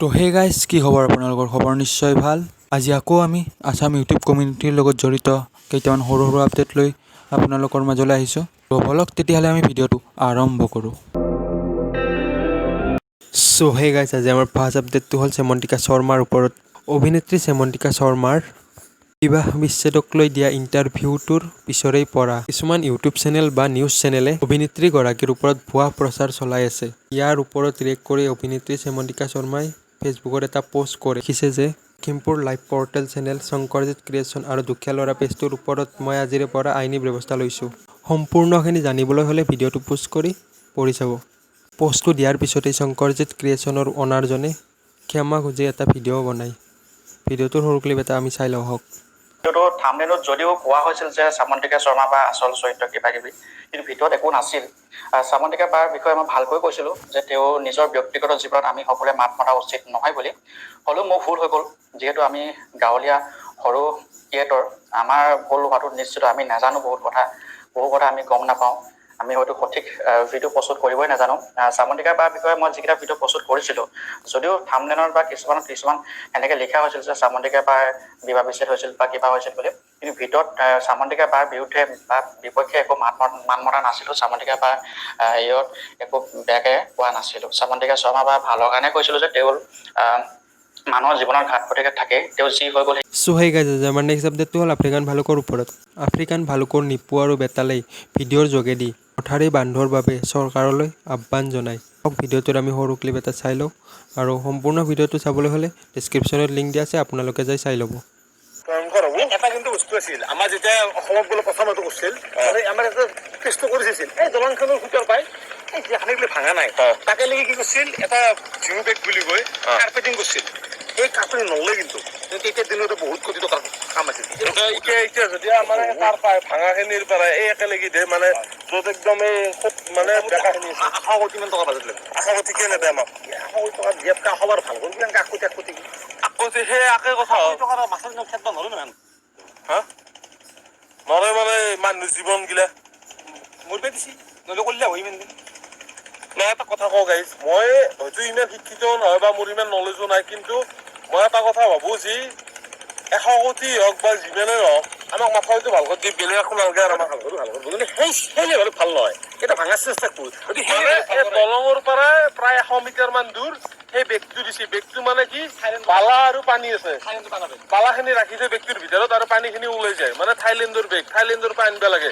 তো hey guys, কি খবৰ আপোনালোকৰ? খবৰ নিশ্চয় ভাল। আজি আকৌ আমি আছাম ইউটিউব কমিউনিটিৰ লগত জড়িত কেইটামান সৰু সৰু আপডেট লৈ আপোনালোকৰ মাজলৈ আহিছোঁ। তো বলক তেতিয়াহ'লে আমি ভিডিঅ'টো আৰম্ভ কৰোঁ। চ' হে গাইজ, আজি আমাৰ ফাৰ্ষ্ট আপডেটটো হ'ল চেমন্তিকা শৰ্মাৰ ওপৰত। অভিনেত্ৰী চেমন্তিকা শৰ্মাৰ বিবাহ বিচ্ছেদক লৈ দিয়া ইণ্টাৰভিউটোৰ পিছৰেই পৰা কিছুমান ইউটিউব চেনেল বা নিউজ চেনেলে অভিনেত্ৰীগৰাকীৰ ওপৰত ভুৱা প্ৰচাৰ চলাই আছে। ইয়াৰ ওপৰত ৰিয়েক্ট কৰি অভিনেত্ৰী চেমন্তিকা শৰ্মাই ফেচবুকত এটা পোষ্ট কৰি লিখিছে যে Lakhimpur live portal channel Shankarjit creation আৰু দুখীয়া ল'ৰা পেজটোৰ ওপৰত মই আজিৰে পৰা আইনী ব্যৱস্থা লৈছোঁ। সম্পূৰ্ণখিনি জানিবলৈ হ'লে ভিডিঅ'টো পোষ্ট কৰি পঢ়ি চাব। পোষ্টটো দিয়াৰ পিছতেই শংকৰজিৎ ক্ৰিয়েশ্যনৰ অনাৰজনে ক্ষমা খুজি এটা ভিডিঅ' বনায়। ভিডিঅ'টোৰ সৰু ক্লিপ এটা আমি চাই লওঁ হওক। ভিডিঅ'টো থাম্বনেইলত যদিও কোৱা হৈছিল যে সামন্তিকা শৰ্মা বা আচল চৰিত্ৰ কিবা কিবি, কিন্তু ভিডিঅ'ত একো নাছিল। সামন্তিকা বাৰ বিষয়ে মই ভালকৈ কৈছিলোঁ যে তেওঁ নিজৰ ব্যক্তিগত জীৱনত আমি সকলোৱে মাত মতা উচিত নহয় বুলি। হ'লেও মোৰ ভুল হৈ গ'ল, যিহেতু আমি গাঁৱলীয়া সৰু ক্ৰিয়েটৰ, আমাৰ ভুল হোৱাটো নিশ্চিত। আমি নাজানো বহু কথা আমি গম নাপাওঁ। আমি হয়তো সঠিক ভিডিঅ' প্ৰস্তুত কৰিবই নাজানো। সামন্তিকা বাৰ বিষয়ে মই যিকেইটা ভিডিঅ' প্ৰস্তুত কৰিছিলোঁ, যদিও থাম্বনেইলত বা কিছুমান এনেকৈ লিখা হৈছিল যে সামন্তিকা বাৰ বিবাহ বিচ্ছেদ হৈছিল বা কিবা হৈছিল বুলি, কিন্তু ভিতৰত সামন্তিকা বাৰ বিৰুদ্ধে বা বিপক্ষে একো মান মতা নাছিলোঁ। সামন্তিকা বাৰ ইয়াত একো বেয়াকৈ কোৱা নাছিলোঁ। সামন্তিকা শৰ্মা বা ভালৰ কাৰণে কৈছিলোঁ যে তেওঁৰ মানুহৰ জীৱনৰ ঘাট প্ৰতিঘাত থাকে, তেওঁ যি হৈ গ'ল। চ' হে গাইজ, আমাৰ নেক্সট আপডেটটো হ'ল আফ্ৰিকান ভালুকৰ ওপৰত। আফ্ৰিকান ভালুকৰ নিপু আৰু বেতালেই ভিডিঅ'ৰ যোগেদি মথাউৰি বান্ধৰ বাবে চৰকাৰলৈ আহ্বান জনায়। ভিডিঅ'টোত আমি সৰু ক্লিপ এটা চাই লওঁ, আৰু সম্পূৰ্ণ ভিডিঅ'টো চাবলৈ হ'লে ডিছক্ৰিপশ্যনত লিংক দিয়া আছে, আপোনালোকে যাই চাই ল'ব। এটা কিন্তু বস্তু আছিল, আমাৰ যেতিয়া অসমত বোলে প্ৰথম এইটো কৰিছিল, আমাৰ এটা টেষ্টটো কৰিছিল এই দলংখনৰ ভিতৰ পাই এই যিখানি বোলে ভাঙা নাই, তাকে লাগি কি কৰিছিল, এটা জিও বেগ বুলি কয় কাৰ্পেটিং কৰিছিল। এই কাৰ্পেটিং নলয়, কিন্তু তেতিয়া দিনতো বহুত কোটি টকাৰ কাম আছিল। এতিয়া যদি আমাৰ তাৰ ভাঙাখিনিৰ পৰা এই একেলগে দিয়ে, মানে য'ত একদম এই মানে বেকাখিনি আশা কোটি মান টকা বাজেট লাগে। আশা কোটি কিয় নেদে আমাক? আশা কোটি টকা দিয়াতকৈ সবাৰ ভাল কৰিলে আশকোটি সেই একে কথা মাছৰ খেদ নলয় মানে হা নলয় মানে মানুহ জীৱন গিলা মৰিব দিছি নলে কৰিলে হয় ইমান দিন। মই এটা কথা কওঁ গাইজ, মই হয়তো ইমান শিক্ষিতও নহয় বা মোৰ ইমান নলেজো নাই, কিন্তু মই এটা কথা ভাবোঁ যি 100 কোটি হওক বা যিমানেই হওক, আমাক মাথাটো ভাল কৰি দি বেলেগ একো নালাগে, আৰু আমাক ভাল কৰি কিন্তু সেই লেভেলত ভাল নহয়। এটা ভাঙাৰ চেষ্টা কৰোঁ। দলঙৰ পৰা প্ৰায় 100 মিটাৰ মান দূৰ সেই বেগটো দিছে। বেগটো মানে কি, বালা আৰু পানী আছে, বালাখিনি ৰাখি থৈ বেগটোৰ ভিতৰত আৰু পানীখিনি ওলাই যায়, মানে থাইলেণ্ডৰ বেগ, থাইলেণ্ডৰ পৰা আনিব লাগে।